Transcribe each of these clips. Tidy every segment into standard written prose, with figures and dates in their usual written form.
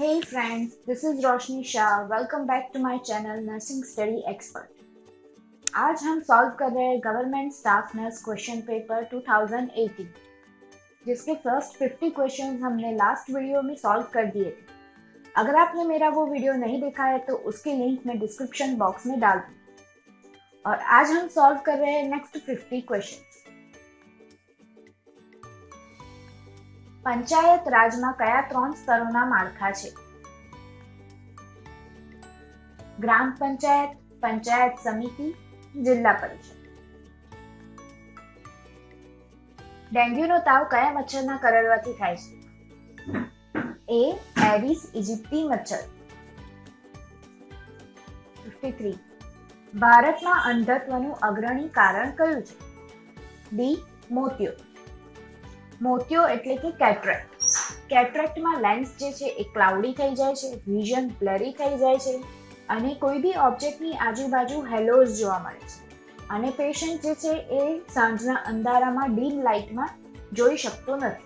Hey friends, this is Roshni Shah. Welcome back to my channel Nursing Study Expert. आज हम solve कर रहे हैं government staff nurse question paper 2018, जिसके first 50 questions हमने लास्ट वीडियो में सॉल्व कर दिए थे. अगर आपने मेरा वो वीडियो नहीं देखा है तो उसकी लिंक मैं डिस्क्रिप्शन बॉक्स में डाल दूँ. और आज हम सॉल्व कर रहे हैं नेक्स्ट 50 क्वेश्चंस. પંચાયત રાજમાં કયા 3 સ્તરોના માળખા છે? ગ્રામ પંચાયત, પંચાયત સમિતિ, જિલ્લા પરિષદ. ડેન્ગ્યુનો તાવ કયા મચ્છરના કરડવાથી થાય છે? એ એડિસ ઇજિપ્ટી મચ્છર. 53. ભારતમાં અંધત્વનું અગ્રણી કારણ કયું છે? ડી મોતિયો. મોતિયો એટલે કે કેટરેક્ટ. કેટરેક્ટમાં લેન્સ જે છે એ ક્લાઉડી થઈ જાય છે, વિઝન બ્લરી થઈ જાય છે અને કોઈ બી ઓબ્જેક્ટની આજુબાજુ હેલોઝ જોવા મળે છે અને પેશન્ટ જે છે એ સાંજના અંધારામાં ડીમ લાઇટમાં જોઈ શકતો નથી.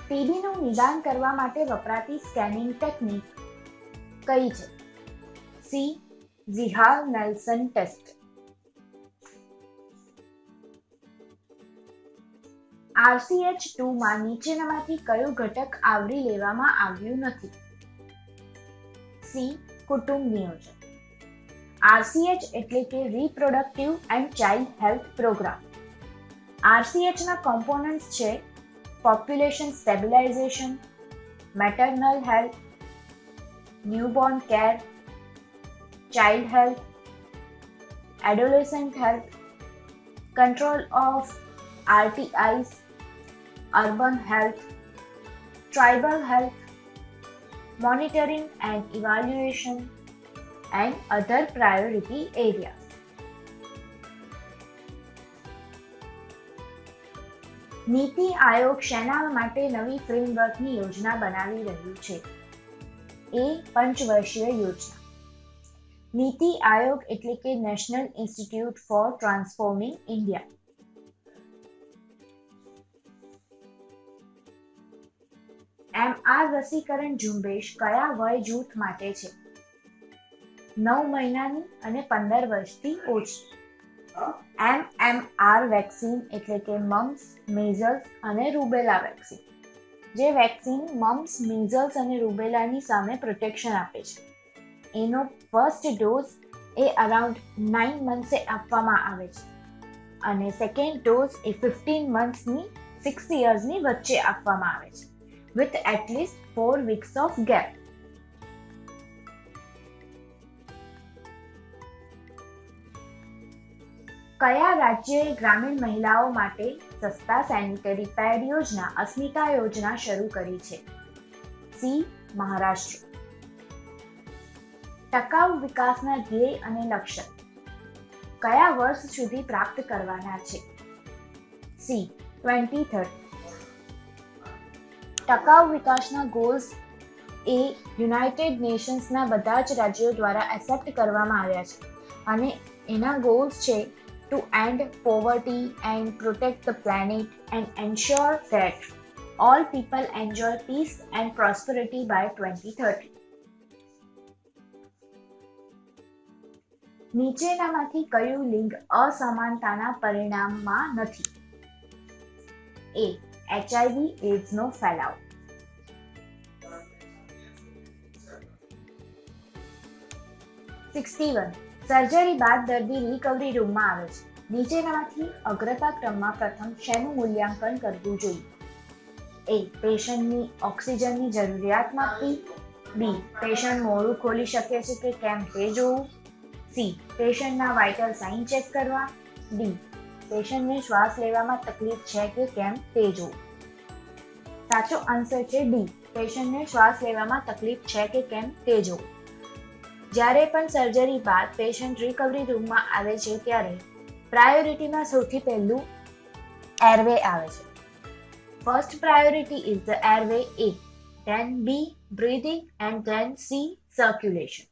ટીબીનું નિદાન કરવા માટે વપરાતી સ્કેનિંગ ટેકનિક કઈ છે? C ઝિહાલ Nelson test. RCH2 માં નીચેનામાંથી કયું ઘટક આવરી લેવામાં આવ્યું નથી? સી કુટુંબ નિયોજન. RCH એટલે કે reproductive and child health programme. RCH ના કોમ્પોનન્ટ્સ છે population stabilisation, maternal health, newborn care, child health, adolescent health, control of RTIs, urban health, tribal health, monitoring and evaluation, and other priority areas. NITI Aayog શેના માટે નવી ફ્રેમવર્કની યોજના બનાવી રહ્યું છે? એ પંચવર્ષીય યોજના. નીતિ આયોગ એટલે કે National Institute for Transforming India. MR રસીકરણ ઝુંબેશ કયા વય જૂથ માટે છે? 9 મહિનાની અને 15 વર્ષથી ઓછી. MMR વેક્સિન એટલે કે મમ્સ, મેઝલ્સ અને રૂબેલા વેક્સિન. જે વેક્સિન મમ્સ, મેઝલ્સ અને રૂબેલાની સામે પ્રોટેક્શન આપે છે. એનો ફર્સ્ટ ડોઝ એ અરાઉન્ડ 9 મંથ્સે આપવામાં આવે છે અને સેકન્ડ ડોઝ એ 15 મંથ્સની 6 યર્સની વચ્ચે આપવામાં આવે છે, with at least 4 weeks of gap. કયા રાજ્યએ ગ્રામીણ મહિલાઓ માટે સસ્તા સેનિટરી પેડ યોજના અસ્મિતા યોજના શરૂ કરી છે? સી મહારાષ્ટ્ર. ટકાઉ વિકાસના ધ્યેય અને લક્ષ્ય કયા વર્ષ સુધી પ્રાપ્ત કરવાના છે? સી 2030. ટકાઉ વિકાસના ગોલ્સ એ યુનાઇટેડ નેશન્સના બધા જ રાજ્યો દ્વારા એક્સેપ્ટ કરવામાં આવ્યા છે અને એના ગોલ્સ છે to end poverty and protect the planet and ensure that all people enjoy peace and prosperity by 2030. નીચેનામાંથી કયું લિંગ અસમાનતાના પરિણામમાં નથી? એ HIV એડ્સનો ફેલાવો. સર્જરી બાદ દર્દી રિકવરી રૂમમાં આવે છે. નીચેનામાંથી અગ્રતા ક્રમમાં પ્રથમ શેનું મૂલ્યાંકન કરવું જોઈએ? એ પેશન્ટની ઓક્સિજનની જરૂરિયાત માપવી. બી પેશન્ટ મોઢું ખોલી શકે છે કે કેમ તે જોવું. સી પેશન્ટના વાઇટલ સાઇન ચેક કરવા. ડી પેશન્ટને શ્વાસ લેવામાં તકલીફ છે કે કેમ તે જોવું. સાચો આન્સર છે ડી, પેશન્ટને શ્વાસ લેવામાં તકલીફ છે કે કેમ તે જોવું. જ્યારે પણ સર્જરી બાદ પેશન્ટ રિકવરી રૂમમાં આવે છે ત્યારે પ્રાયોરિટીમાં સૌથી પહેલું એરવે આવે છે. First priority is the airway A, then B breathing and then C circulation.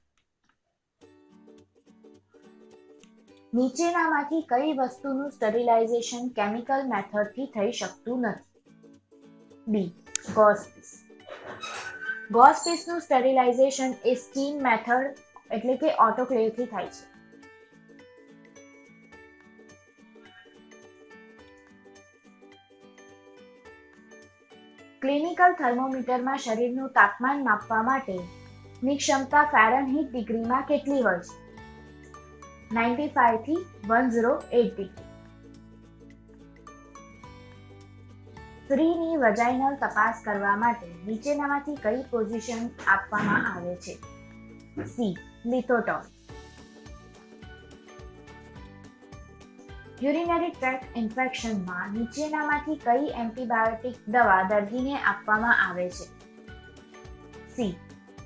નીચેનામાંથી કઈ વસ્તુનું સ્ટરીલાઇઝેશન કેમિકલ મેથડથી થઈ શકતું નથી? B gauze piece. ગોઝ પીસનું સ્ટરીલાઇઝેશન એ સ્ટીમ મેથડ એટલે કે ઓટોક્લેવથી થાય છે. ક્લિનિકલ થર્મોમીટરમાં શરીરનું તાપમાન માપવા માટેની ક્ષમતા ફેરનહીટ ડિગ્રીમાં કેટલી હોય છે? 95 થી 108 ડિગ્રી. સ્ત્રીની વજાઇનલ તપાસ કરવા માટે નીચેનામાંથી કઈ પોઝિશન આપવામાં આવે છે? સી. લિથોટોમ. યુરિનરી ટ્રેક્ટ ઇન્ફેક્શનમાં નીચેનામાંથી કઈ એન્ટીબાયોટિક દવા દર્દીને આપવામાં આવે છે? સી.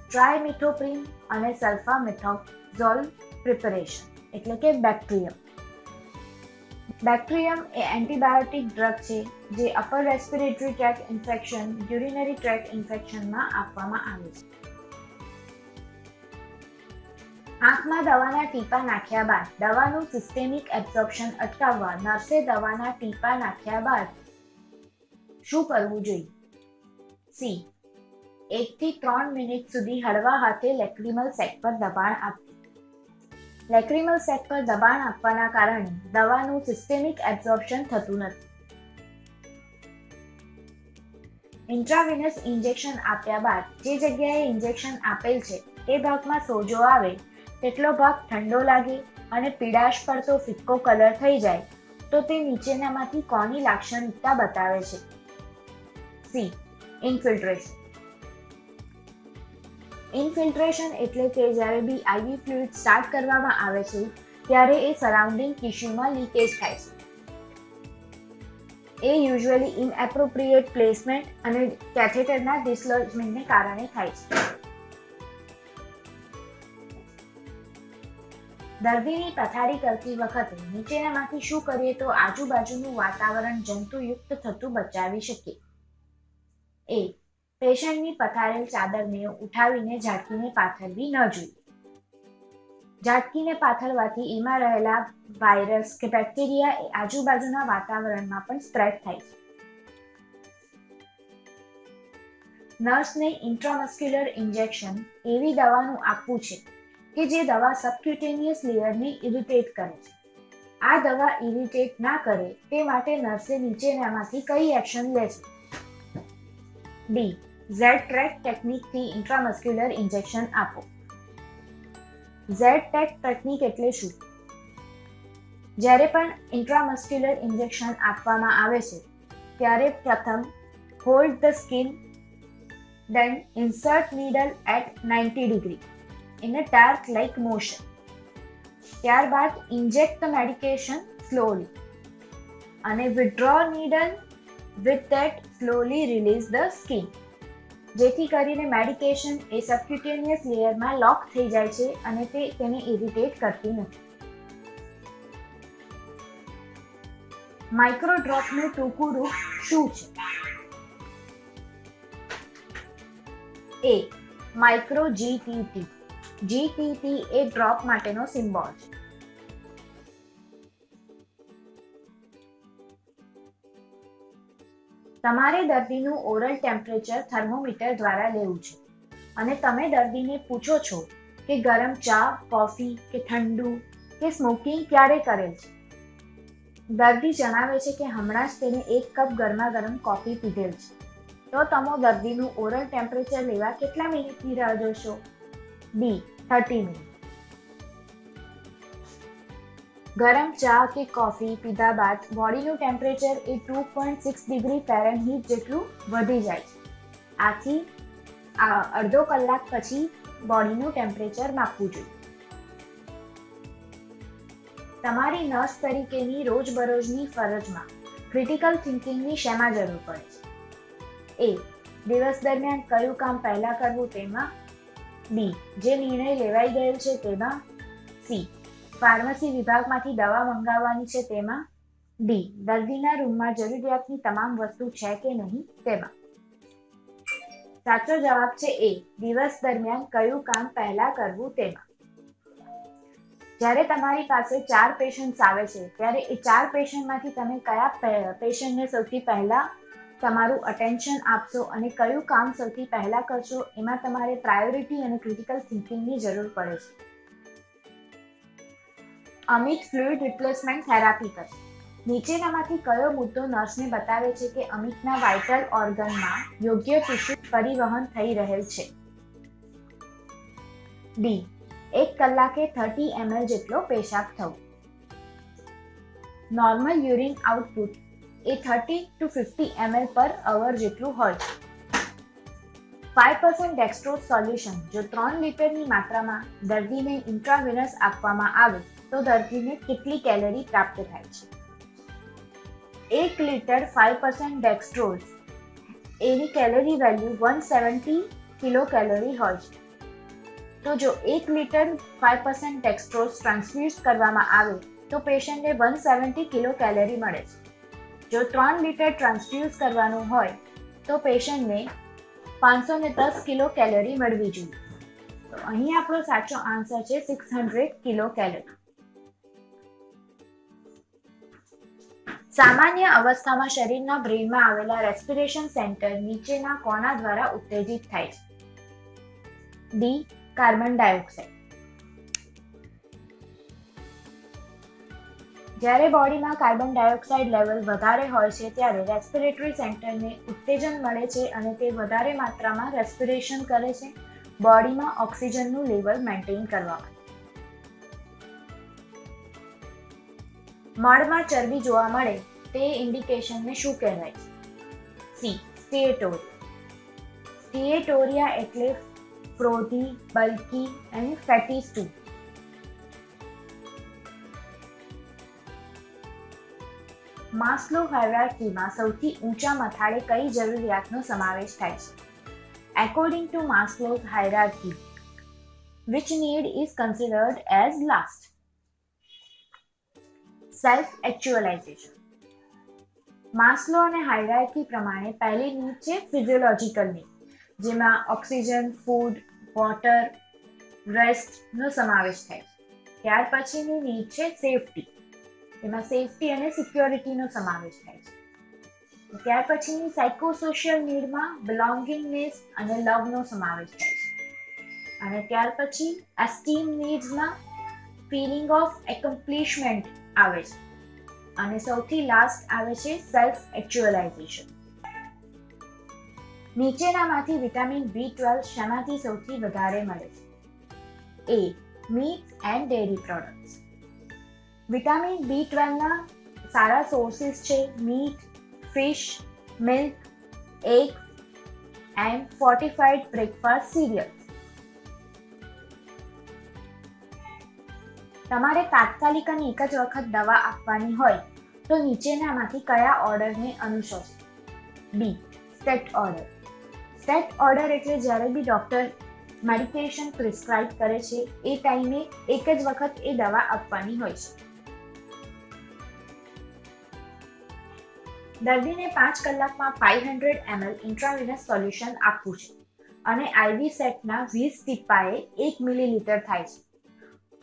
ટ્રાયમિથોપ્રિન અને સલ્ફામેથોક્ઝોલ પ્રિપરેશન એટલે કે બેક્ટેરિયમ. બેક્ટેરિયમ એ એન્ટીબાયોટિક ડ્રગ છે જે upper respiratory tract infection, urinary tract ઇન્ફેક્શનમાં આપવામાં આવે છે. આંખમાં દવાના ટીપા નાખ્યા બાદ દવાનું સિસ્ટેમિક એબ્સોર્પ્શન અટકાવવા નર્સે દવાના ટીપા નાખ્યા બાદ શું કરવું જોઈએ? સી. 1 થી 3 મિનિટ સુધી હળવા હાથે લેક્રિમલ સેક પર દબાણ આપવું. લેક્રિમલ સેક પર દબાણ આપવાના કારણે દવાનું સિસ્ટેમિક એબ્સોર્પ્શન થતું નથી. ઇન્ટ્રાવિનસ ઇન્જેક્શન આપ્યા બાદ જે જગ્યાએ ઇન્જેક્શન આપેલ છે તે ભાગમાં સોજો આવે, તેટલો ભાગ ઠંડો લાગે અને પીડાશ પડતો ફિક્કો કલર થઈ જાય તો તે નીચેનામાંથી કોની લાક્ષણિકતા બતાવે છે? સી. ઇન્ફિલ્ટ્રેશન. ઇન્ફિલ્ટ્રેશન એટલે કે જ્યારે બી આઈવી ફ્લુઇડ સ્ટાર્ટ કરવામાં આવે છે ત્યારે એ સરાઉન્ડિંગ ટિશ્યુમાં લીકેજ થાય છે. એ યુઝ્યુઅલી ઇનએપ્રોપ્રિએટ પ્લેસમેન્ટ અને કેથેટરના ડિસલોજમેન્ટને કારણે થાય છે. દર્દીની પથારી કરતી વખતે નીચેનામાંથી શું કરીએ તો આજુબાજુનું વાતાવરણ જંતુયુક્ત થતું બચાવી શકીએ? એ. પેશન્ટની પથારેલ ચાદરને ઉઠાવીને ઝાટકીને પાથરવી ન જોઈએ. ઝાટકીને પાથરવાથી એમાં રહેલા વાયરસ કે બેક્ટેરિયા એ આજુબાજુના વાતાવરણમાં પણ સ્પ્રેડ થાય છે. નર્સને ઇન્ટ્રામસ્ક્યુલર ઇન્જેક્શન એવી દવાનું આપવું છે કે જે દવા સબક્યુટેનિયસ લેયરને ઇરિટેટ કરે છે. આ દવા ઇરિટેટ ના કરે તે માટે નર્સે નીચેનામાંથી કઈ એક્શન લેશે? ડી. Z-Track ટેકનિકથી ઇન્ટ્રામસ્ક્યુલર ઇન્જેક્શન આપો. Z-Track ટેકનિક એટલે શું? જ્યારે પણ ઇન્ટ્રામસ્ક્યુલર ઇન્જેક્શન આપવામાં આવે છે ત્યારે પ્રથમ hold the skin, then insert needle at 90 degree in a dark like motion. ત્યારબાદ inject the medication slowly અને withdraw needle with that slowly release the skin. જેથી કરીને મેડિકેશન એ સબક્યુટેનિયસ લેયરમાં લોક થઈ જાય છે અને તે તેને ઇરિટેટ કરતી નથી. માઇક્રોડ્રોપનું ટૂંકું રૂપ શું છે? એ. Micro GTT. GTT એ ડ્રોપ માટેનો સિમ્બોલ છે. તમારે દર્દીનું ઓરલ ટેમ્પરેચર થર્મોમીટર દ્વારા લેવું છે અને તમે દર્દીને પૂછો છો કે ગરમ ચા, કોફી કે ઠંડુ કે સ્મોકિંગ ક્યારે કરેલ છે. દર્દી જણાવે છે કે હમણાં જ તેને 1 કપ ગરમા ગરમ કોફી પીધેલ છે. તો તમે દર્દીનું ઓરલ ટેમ્પરેચર લેવા કેટલા મિનિટની રાહ જોશો? બી. 30 મિનિટ. ગરમ ચા કે કોફી પીધા બાદ બોડીનું ટેમ્પરેચર એ 2.6 ડિગ્રી ફેરનહીટ જેટલું વધી જાય છે. આથી અડધો કલાક પછી બોડીનું ટેમ્પરેચર માપવું જોઈએ. તમારી નર્સ તરીકેની રોજબરોજની ફરજમાં ક્રિટિકલ થિંકિંગની શેમાં જરૂર પડે છે? એ. દિવસ દરમિયાન કયું કામ પહેલા કરવું તેમાં. બી. જે નિર્ણય લેવાઈ ગયેલ છે તેમાં. સી. ફાર્મસી વિભાગમાંથી દવા મંગાવવાની છે તેમાં. ડી. દર્દીના રૂમમાં જરૂરિયાતની તમામ વસ્તુ છે કે નહીં તેમાં. સાચો જવાબ છે એ. દિવસ દરમિયાન કયું કામ પહેલા કરવું તેમાં. જ્યારે તમારી પાસે 4 પેશન્ટ્સ આવે છે ત્યારે એ 4 પેશન્ટમાંથી તમે કયા પેશન્ટને સૌથી પહેલા તમારું અટેન્શન આપશો અને કયું કામ સૌથી પહેલા કરશો એમાં તમારે પ્રાયોરિટી અને ક્રિટિકલ થિંકિંગની જરૂર પડે છે. અમિત ફ્લુઇડ રિપ્લેસમેન્ટ થેરાપી કરશે. નીચેનામાંથી કયો મુદ્દો નર્સને બતાવે છે કે અમિતના વાઇટલ ઓર્ગનમાં યોગ્ય ટિશ્યુ પરિવહન થઈ રહેલ છે? ડી. 1 કલાકે 30 ml જેટલો પેશાબ થવો. Normal urine output A 30 to 50 ml પર અવર જેટલું હોય છે. 5% ડેક્સ્ટ્રોઝ સોલ્યુશન જો 3 લીટરની માત્રામાં દર્દીને ઇન્ટ્રાવેનસ આપવામાં આવે તો દર્દીને કેટલી કેલરી પ્રાપ્ત થાય છે? 1 લીટર 5% ડેક્સ્ટ્રોઝ એની કેલરી વેલ્યુ 170 કિલો કેલરી હોય છે. તો જો 1 લીટર 5% ડેક્સ્ટ્રોઝ ટ્રાન્સફ્યુઝ કરવામાં આવે તો પેશન્ટને 170 કિલો કેલરી મળે છે. જો 3 લીટર ટ્રાન્સફ્યુઝ કરવાનું હોય તો પેશન્ટને 510 કિલો કેલરી મળવી જોઈએ. તો અહીં આપણો સાચો આન્સર છે 600 કિલો કેલરી. સામાન્ય અવસ્થામાં શરીરના બ્રેઇનમાં આવેલા રેસ્પિરેશન સેન્ટર નીચેના કોના દ્વારા ઉત્તેજિત થાય છે? ડી. Carbon dioxide. જ્યારે બોડીમાં કાર્બન ડાયોક્સાઇડ લેવલ વધારે હોય છે ત્યારે રેસ્પિરેટરી સેન્ટરને ઉત્તેજન મળે છે અને તે વધારે માત્રામાં રેસ્પિરેશન કરે છે બોડીમાં ઓક્સિજનનું લેવલ મેન્ટેન કરવા માટે. મળમાં ચરબી જોવા મળે તે ઇન્ડિકેશનને શું કહેવાય છે? સી. સ્ટીએટોરિયા. સ્ટીએટોરિયા એટલે ફ્રોધી, બલ્કી અને ફેટી સ્ટૂલ. માસ્લો હાયરાર્કીમાં સૌથી ઊંચા મથાળે કઈ જરૂરિયાતનો સમાવેશ થાય છે? According to Maslow's hierarchy, which need is considered as last? Self-actualization. Maslow અને હાયરાર્કી પ્રમાણે પહેલી નીડ છે ફિઝિયોલોજીકલ નીડ, જેમાં ઓક્સિજન, ફૂડ, વોટર, રેસ્ટનો સમાવેશ થાય છે. ત્યાર પછીની નીડ છે સેફટી, એમાં સેફટી અને સિક્યોરિટીનો સમાવેશ થાય છે. ત્યાર પછીની સાયકોસોશિયલ નીડમાં બિલોંગિંગનેસ અને લવનો સમાવેશ થાય છે. અને ત્યાર પછી એસ્ટીમ નીડ્સમાં ફીલિંગ ઓફ એકોમ્પ્લિશમેન્ટ આવે છે. અને સૌથી લાસ્ટ આવે છે સેલ્ફ એક્ચ્યુઅલાઇઝેશન. નીચેનામાંથી વિટામિન B12 શેમાંથી સૌથી વધારે મળે છે? A. Meet and dairy products. Vitamin B12 ના સારા સોર્સિસ છે meet, fish, milk, eggs and fortified breakfast serials. તમારે તાત્કાલિક અને એક જ વખત દવા આપવાની હોય તો નીચેનામાંથી કયા ઓર્ડરને અનુસરશો? B. Stat order. Stat order એટલે જ્યારે બી ડોક્ટર મેડિકેશન પ્રિસ્ક્રાઇબ કરે છે એ ટાઈમે એક જ વખત એ દવા આપવાની હોય છે. દર્દીને 5 કલાકમાં 500 ml ઇન્ટ્રાવેનસ સોલ્યુશન આપવું છે અને આઈવી સેટના 20 ટીપાએ 1 મિલીલીટર થાય છે.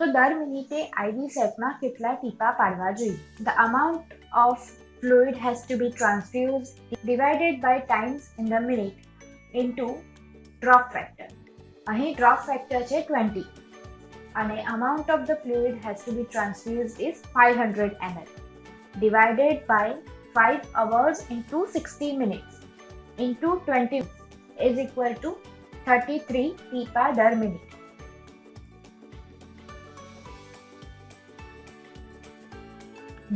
તો દર મિનિટે આઈવી સેટમાં કેટલા ટીપા પાડવા જોઈએ? The amount of fluid has to be transfused divided by times in the minute into drop factor. અહીં drop factor છે 20 અને amount of the fluid has to be transfused is 500 ml divided by 5 hours into 60 minutes into 20 is equal to 33 ટીપા દર minute.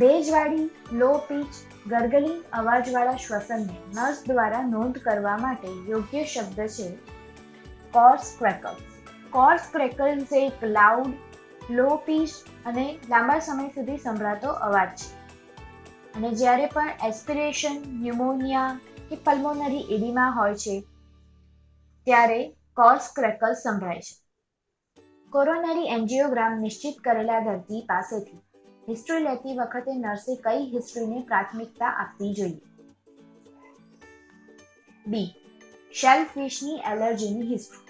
ભેજવાળી, લો pitch, ગર્ગલિંગ અવાજવાળા શ્વસનને nurse દ્વારા નોંધ કરવા માટે યોગ્ય શબ્દ છે કોર્સ ક્રેકલ્સ. કોર્સ ક્રેકલ્સ એક લાઉડ, લો પિચ અને લાંબા સમય સુધી સંભળાતો અવાજ છે. અને જ્યારે પણ એસ્પિરેશન, ન્યુમોનિયા કે પલ્મોનરી એડિમા હોય છે ત્યારે કોર્સ ક્રેકલ્સ સંભળાય છે. કોરોનરી એન્જિયોગ્રામ નિશ્ચિત કરેલા દર્દી પાસેથી હિસ્ટ્રી લેતી વખતે નર્સે કઈ હિસ્ટ્રીને પ્રાથમિકતા આપવી જોઈએ? બી. શેલફિશની એલર્જીની હિસ્ટ્રી.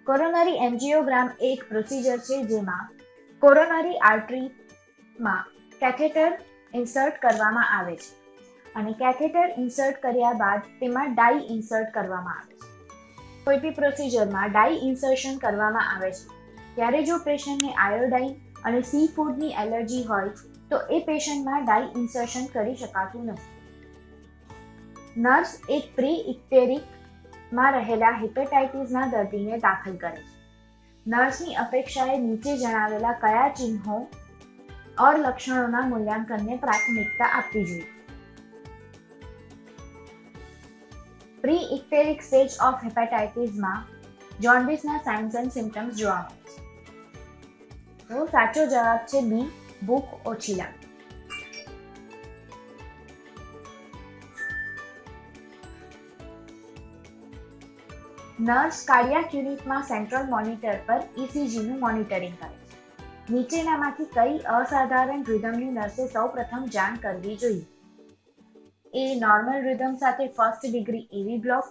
કોરોનરી એન્જિયોગ્રામ એક પ્રોસિજર છે જેમાં કોરોનરી આર્ટરીમાં કેથેટર ઇન્સર્ટ કરવામાં આવે છે અને કેથેટર ઇન્સર્ટ કર્યા બાદ તેમાં ડાઈ ઇન્સર્ટ કરવામાં આવે છે. કોઈ બી પ્રોસિજરમાં ડાઈ ઇન્સર્શન કરવામાં આવે છે ત્યારે જો પેશન્ટને આયોડાઇન અને સી ફૂડની એલર્જી હોય તો એ પેશન્ટમાં ડાઈ ઇન્સર્શન કરી શકાતું નથી. નર્સ એક પ્રી ઇક્ટેરિકમાં રહેલા હેપેટાઇટિસના દર્દીને દાખલ કરે છે. નર્સની અપેક્ષાએ નીચે જણાવેલા કયા ચિહ્નો ઓર લક્ષણોના મૂલ્યાંકનને પ્રાથમિકતા આપવી જોઈએ? પ્રી ઇક્ટેરિક સ્ટેજ ઓફ હેપેટાઇટિસમાં જોન્ડિસના સાઇન્સ એન્ડ સિમ્પટમ્સ જોવા મળે છે. તો સાચો જવાબ છે બી, ભૂખ ઓછી લાગે. નર્સ કાર્ડિયાક યુનિટમાં સેન્ટ્રલ મોનિટર પર ECGનું મોનિટરિંગ કરે છે. નીચેનામાંથી કઈ અસાધારણ રિધમની નર્સે સૌપ્રથમ જાણ કરવી જોઈએ? એ નોર્મલ રિધમ સાથે ફર્સ્ટ ડિગ્રી એવી બ્લોક,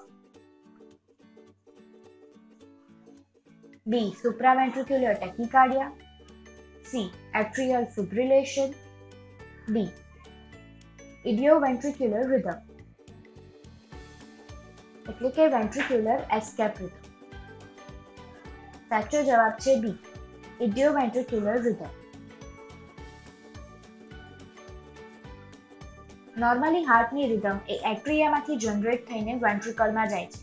બી સુપ્રાવેન્ટ્રિક્યુલર ટેકિકાર્ડિયા, સી એટ્રિયલ ફિબ્રિલેશન, ડી ઇડિયોવેન્ટ્રિક્યુલર રિધમ એટલે કે વેન્ટ્રિક્યુલર એસ્કેપ રિધમ. સાચો જવાબ છે બી, ઇડિયોવેન્ટ્રિક્યુલર રિધમ. નોર્મલી હાર્ટની રિધમ એ એટ્રિયામાંથી જનરેટ થઈને વેન્ટ્રિકલમાં જાય છે.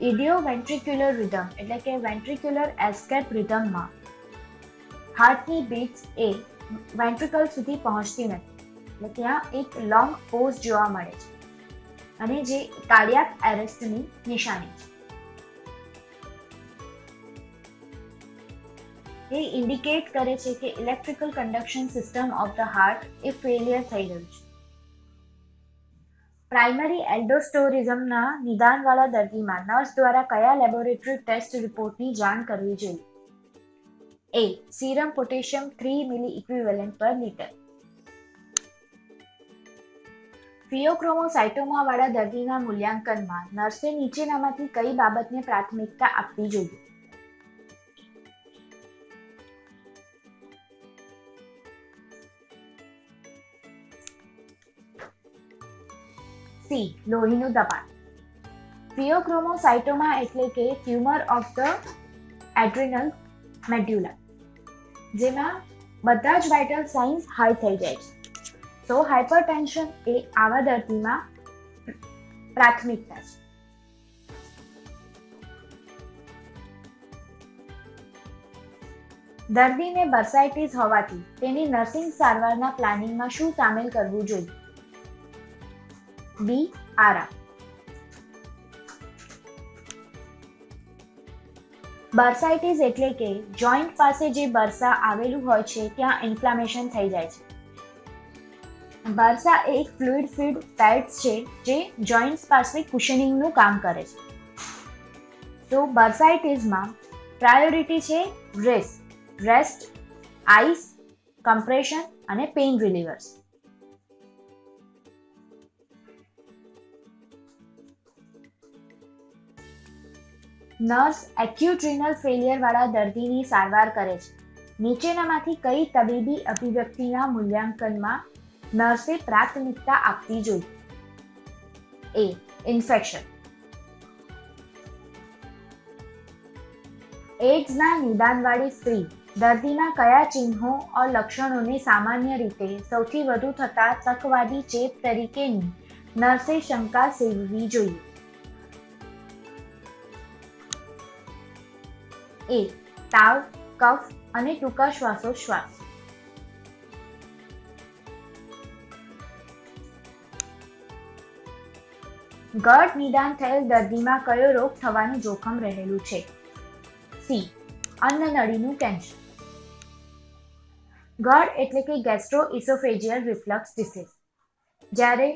ઇડિયોવેન્ટ્રિક્યુલર રિધમ એટલે કે વેન્ટ્રિક્યુલર એસ્કેપ રિધમમાં હાર્ટની બીટ્સ એ વેન્ટ્રિકલ સુધી પહોંચતી નથી, એટલે ત્યાં એક લોંગ પોઝ જોવા મળે છે અને જે કાર્ડિયાક એરેસ્ટની નિશાની છે. એ ઇન્ડિકેટ કરે છે કે electrical conduction system of the heart A failure થઈ ગયું છે. પ્રાઇમરી એલ્ડોસ્ટેરિઝમના નિદાનવાળા દર્દીમાં નર્સ દ્વારા કયા લેબોરેટરી ટેસ્ટ રિપોર્ટની જાણ કરવી જોઈએ? એ સીરમ પોટેશિયમ 3 મિલી ઇક્વિવેલન્ટ પર લિટર. ફિયોક્રોમોસાઇટોમા વાળા દર્દીના મૂલ્યાંકનમાં નર્સે નીચેનામાંથી કઈ બાબતને પ્રાથમિકતા આપવી જોઈએ? સી લોહીનું દબાણ. ફિયોક્રોમોસાઇટોમા એટલે કે tumour of the adrenal medulla, જેમાં બધા જ વાઇટલ સાઇન્સ હાઈ થઈ જાય છે. તો હાઇપરટેન્શન એ આવા દર્દીમાં પ્રાથમિકતા છે. દર્દીને બર્સાઇટિસ હોવાથી તેની નર્સિંગ સારવારના પ્લાનિંગમાં શું સામેલ કરવું જોઈએ? બી આરામ. બર્સાઇટિસ એટલે કે જોઈન્ટ પાસે જે બરસા આવેલું હોય છે ત્યાં ઇન્ફ્લામેશન થઈ જાય છે. બરસા એક ફ્લુઇડ ફીડ પેડ્સ છે જે જોઇન્ટ્સ પાસે કુશનિંગનું કામ કરે છે. તો બર્સાઇટિસમાં પ્રાયોરિટી છે રેસ્ટ, આઈસ, કમ્પ્રેશન અને pain relievers. Nurse acute renal failure વાળા દર્દીની સારવાર કરે છે. નીચેનામાંથી કઈ તબીબી અભિવ્યક્તિના મૂલ્યાંકનમાં નર્સે પ્રાથમિકતા આપવી જોઈએ? એ ઇન્ફેક્શન. એડ્સના નિદાનવાળી સ્ત્રી દર્દીના કયા ચિહ્નો or લક્ષણોને સામાન્ય રીતે સૌથી વધુ થતા તકવાદી ચેપ તરીકેની નર્સે શંકા સેવવી જોઈએ? એ તાવ, કફ અને ટૂંકા શ્વાસોચ્છ્વાસ. ગર્ડ નિદાન થયેલ દર્દીમાં કયો રોગ થવાનું જોખમ રહેલું છે? C અન્નનળીનું cancer. ગર્ડ એટલે કે ગેસ્ટ્રોઇસોફેજિયલ રિફ્લક્સ ડિસીઝ. જ્યારે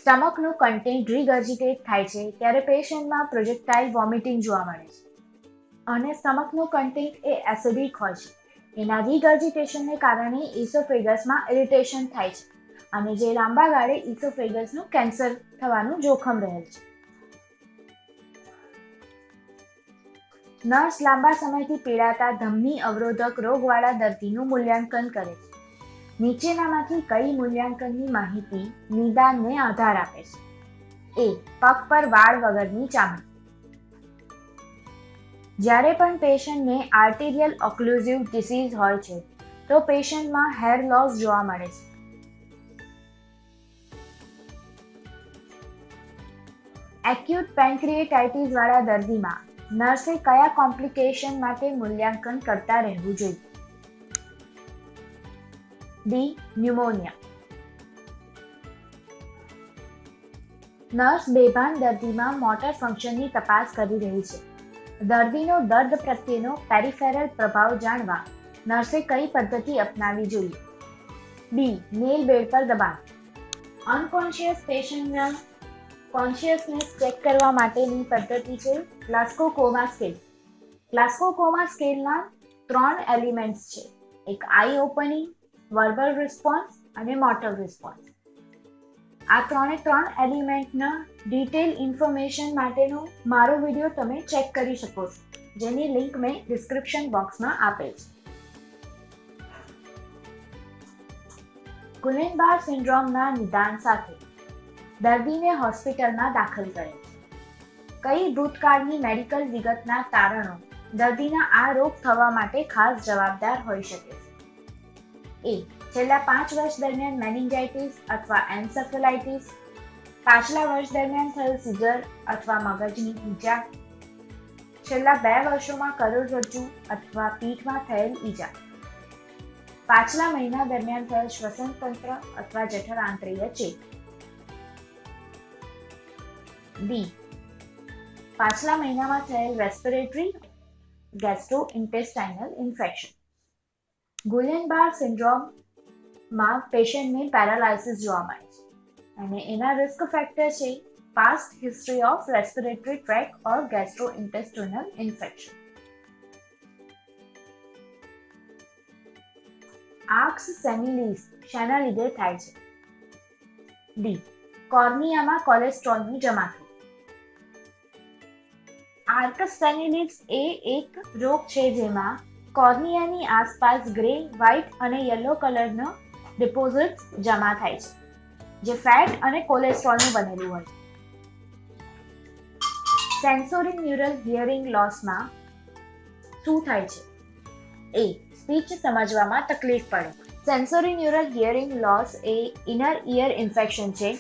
સ્ટમકનું કન્ટેન્ટ રીગર્જિટેટ થાય છે ત્યારે પેશન્ટમાં પ્રોજેક્ટાઇલ વોમિટિંગ જોવા મળે છે અને સ્ટમકનું કન્ટેન્ટ એ એસિડિક હોય છે. એના રીગર્જિટેશનને કારણે ઇસોફેગસમાં ઇરિટેશન થાય છે અને જે લાંબા ગાળે ઇસોફેગસનું કેન્સર થવાનું જોખમ રહેલ છે. નર્સ લાંબા સમયથી પીડાતા ધમની અવરોધક રોગવાળા દર્દીનું મૂલ્યાંકન કરે છે. નીચેનામાંથી કઈ મૂલ્યાંકનની માહિતી નિદાનને આધાર આપે છે? એ. પગ પર વાળ વગરની ચામડી. જ્યારે પણ પેશન્ટને આર્ટેરિયલ ઓક્લુઝિવ ડિસીઝ હોય છે તો પેશન્ટમાં હેર લોસ જોવા મળે છે. એક્યુટ પેન્ક્રિએટાઇટિસ વાળા દર્દીમાં નર્સે કયા કોમ્પ્લિકેશન માટે મૂલ્યાંકન કરતા રહેવું જોઈએ? ડી. ન્યુમોનિયા. નર્સ બેભાન દર્દીમાં મોટર ફંક્શનની તપાસ કરી રહી છે. દર્દીનો દર્દ પ્રત્યેનો પેરિફેરલ પ્રભાવ જાણવા નર્સે કઈ પદ્ધતિ અપનાવવી જોઈએ? બી. નેલ બેડ પર દબાણ. અનકોન્શિયસ પેશન્ટના કોન્શિયસનેસ ચેક કરવા માટેની પદ્ધતિ છે ગ્લાસ્કો કોમા સ્કેલ. ગ્લાસ્કો કોમા સ્કેલના 3 એલિમેન્ટ્સ છે, એક આઈ ઓપનિંગ, વર્બલ રિસ્પોન્સ અને મોટર રિસ્પોન્સ. આ 3 એલિમેન્ટના ડિટેલ ઇન્ફોર્મેશન માટેનો મારો વિડીયો તમે ચેક કરી શકો છો, જેની લિંક મેં ડિસ્ક્રિપ્શન બોક્સમાં આપેલ છે. ગુલેનબાર સિન્ડ્રોમના નિદાન સાથે દર્દીને હોસ્પિટલમાં દાખલ કરે છે. કઈ ભૂતકાળની મેડિકલ વિગતના તારણો દર્દીના આ રોગ થવા માટે ખાસ જવાબદાર હોઈ શકે છે? એ. છેલ્લા 5 વર્ષ દરમિયાન મેનિન્જાઇટિસ અથવા એન્સેફેલાઇટિસ, પાછલા વર્ષ દરમિયાન થયેલ સીઝર અથવા મગજની ઈજા, છેલ્લા 2 વર્ષોમાં કરોડરજ્જુ અથવા પીઠમાં થયેલ ઈજા, પાછલા મહિના દરમિયાન થયેલ શ્વસન તંત્ર અથવા જઠરાંત્રિય ચેપ. બી. પાછલા મહિનામાં થયેલ રેસ્પિરેટરી ગેસ્ટ્રોઇન્ટેસ્ટાઇનલ ઇન્ફેક્શન. ગુલેનબાર સિન્ડ્રોમમાં પેશન્ટને પેરાલાઇસિસ જોવા મળે છે અને એના રિસ્ક ફેક્ટર છે past history of respiratory tract or gastrointestinal infection. Arcus senilis શાના લીધે થાય છે? ડી. કોર્નિયામાં કોલેસ્ટ્રોલનું જમાથું. આર્કસ સેનિલિસ એ એક રોગ છે જેમાં કોર્નિયાની આસપાસ ગ્રે, વ્હાઇટ અને યલો કલરનો ડિપોઝિટ્સ જમા થાય છે, જે ફેટ અને કોલેસ્ટ્રોલનું બનેલું હોય છે. સેન્સોરી ન્યુરલ હિયરિંગ લોસમાં શું થાય છે? એ. સ્પીચ સમજવામાં તકલીફ પડે. સેન્સોરી ન્યુરલ હિયરિંગ લોસ એ ઇનર ઇયર ઇન્ફેક્શન છે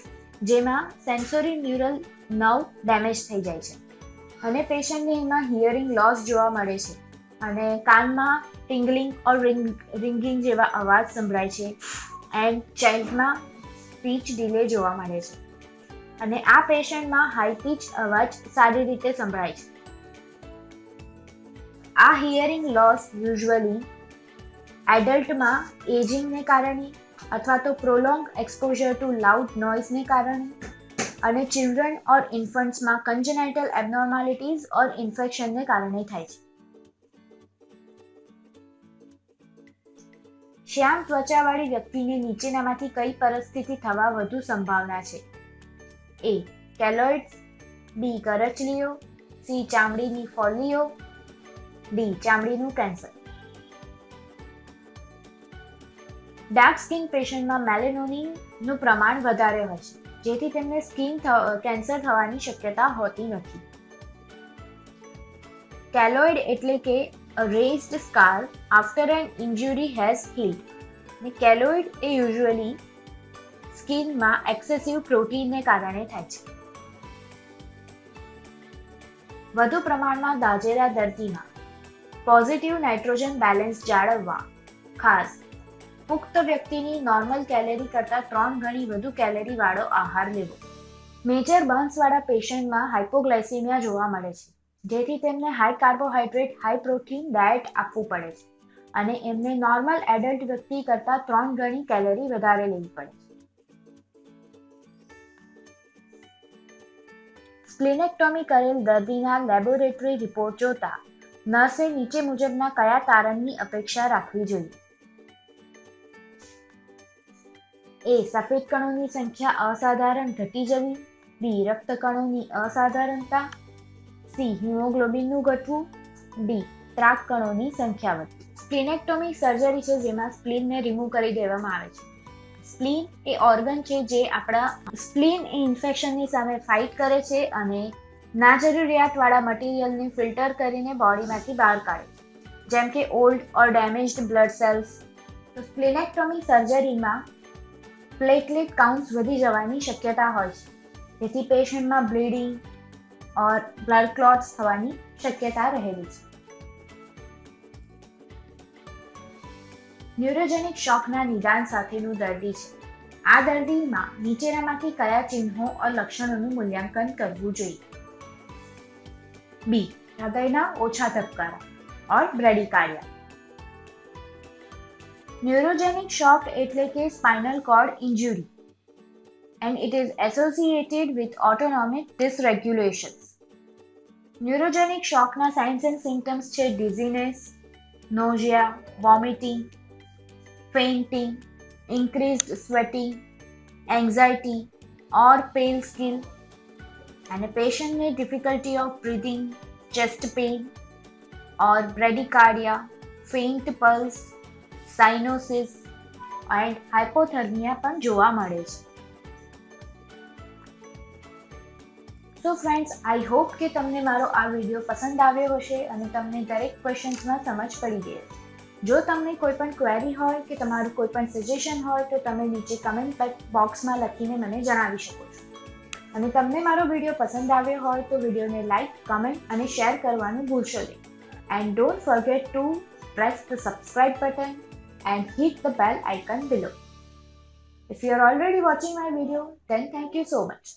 જેમાં સેન્સોરી ન્યુરલ નર્વ ડેમેજ થઈ જાય છે અને પેશન્ટને એમાં હિયરિંગ લોસ જોવા મળે છે અને કાનમાં ટિંગલિંગ ઓર રિંગિંગ જેવા અવાજ સંભળાય છે એન્ડ ચાઇલ્ડમાં સ્પીચ ડિલે જોવા મળે છે અને આ પેશન્ટમાં હાઈ પીચ અવાજ સારી રીતે સંભળાય છે. આ હિયરિંગ લોસ યુઝ્યુઅલી એડલ્ટમાં એજિંગને કારણે અથવા તો પ્રોલોંગ એક્સપોઝર ટુ લાઉડ નોઇઝને કારણે અને ચિલ્ડ્રન ઓર ઇન્ફન્ટ્સમાં કન્જેનાઇટલ એબનોર્માલિટીઝ ઓર ઇન્ફેક્શનને કારણે થાય છે. શ્યામ ત્વચાવાળી વ્યક્તિને નીચેનામાંથી કઈ પરિસ્થિતિ થવા વધુ સંભાવના છે? એ. Keloids, B. કરચલીઓ, સી. ચામડીની ફોલ્લીઓ, ડી. ચામડીનું કેન્સર. ડાર્ક સ્કિન પેશન્ટમાં મેલેનોનિનનું પ્રમાણ વધારે હોય છે, જેથી તેમને સ્કિન કેન્સર થવાની શક્યતા હોતી નથી. કેલોઇડ એટલે કે raised scar after an injury has healed. Keloid એ યુઝ્યુઅલી સ્કિનમાં એક્સેસિવ પ્રોટીનને કારણે થાય છે. વધુ પ્રમાણમાં દાઝેલા દર્દીમાં પોઝિટિવ નાઇટ્રોજન બેલેન્સ જાળવવા ખાસ પુખ્ત વ્યક્તિની નોર્મલ કેલેરી કરતાં 3 ગણી વધુ કેલેરી વાળો આહાર લેવો. મેજર બર્ન્સ વાળા પેશન્ટમાં હાઇપોગ્લાયસીમિયા જોવા મળે છે, જેથી તેમને high carbohydrate high protein diet આપવું પડે છે અને એમને નોર્મલ એડલ્ટ વ્યક્તિ કરતાં 3 ગણી કેલેરી વધારે લેવી પડે છે. સ્પ્લિનેક્ટોમી કરેલ દર્દીના લેબોરેટરી રિપોર્ટ જોતા નર્સે નીચે મુજબના કયા તારણની અપેક્ષા રાખવી જોઈએ? એ. સફેદ કણોની સંખ્યા અસાધારણ ઘટી જવી, બી. રક્તકણોની અસાધારણતા, સી. હિમોગ્લોબિનનું ઘટવું, ડી. ત્રાક કણોની સંખ્યા વધવી. સ્પ્લિનેક્ટોમી સર્જરી છે જેમાં સ્પ્લીનને રિમૂવ કરી દેવામાં આવે છે. સ્પ્લીન એ ઓર્ગન છે જે આપણા સ્પ્લીન એ ઇન્ફેક્શનની સામે ફાઇટ કરે છે અને ના જરૂરિયાતવાળા મટીરિયલને ફિલ્ટર કરીને બોડીમાંથી બહાર કાઢે છે, જેમ કે ઓલ્ડ ઓર ડેમેજ્ડ બ્લડ સેલ્સ. તો સ્પ્લિનેક્ટોમી સર્જરીમાં પ્લેટલેટ કાઉન્ટ્સ વધી જવાની શક્યતા હોય છે, તેથી પેશન્ટમાં બ્લીડિંગ ઓર બ્લડ ક્લોટ્સ થવાની શક્યતા રહેલી છે. ન્યુરોજેનિક શોકના નિદાન સાથેનું દર્દી છે. આ દર્દીમાં નીચેનામાંથી કયા ચિહ્નો or લક્ષણોનું મૂલ્યાંકન કરવું જોઈએ? બી. હૃદયના ઓછા ધબકારા ઓર બ્રેડિકાર્ડિયા. ન્યુરોજેનિક શોક એટલે કે spinal cord injury and it is associated with autonomic dysregulations. Neurogenic શોકના સાઇન્સ એન્ડ સિમ્પટમ્સ છે dizziness, nausea, vomiting, fainting, increased sweating, anxiety or pale skin, and a patient may difficulty of breathing, chest pain or bradycardia, faint pulse, cyanosis and hypothermia પણ જોવા મળે છે. So friends, I hope કે તમને મારો આ video પસંદ આવ્યો હશે અને તમને દરેક ક્વેશ્ચન્સમાં સમજ પડી ગઈ હશે. જો તમને કોઈ પણ ક્વેરી હોય કે તમારું કોઈ પણ સજેશન હોય તો તમે નીચે કમેન્ટ બોક્સમાં લખીને મને જણાવી શકો છો. અને તમને મારો વિડીયો પસંદ આવ્યો હોય તો વિડીયોને લાઇક, કમેન્ટ અને શેર કરવાનું ભૂલશો નહીં. And don't forget two press the subscribe button and hit the bell icon below. If you are already watching my video, then thank you so much.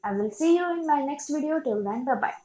I will see you in my next video. Till then, bye-bye.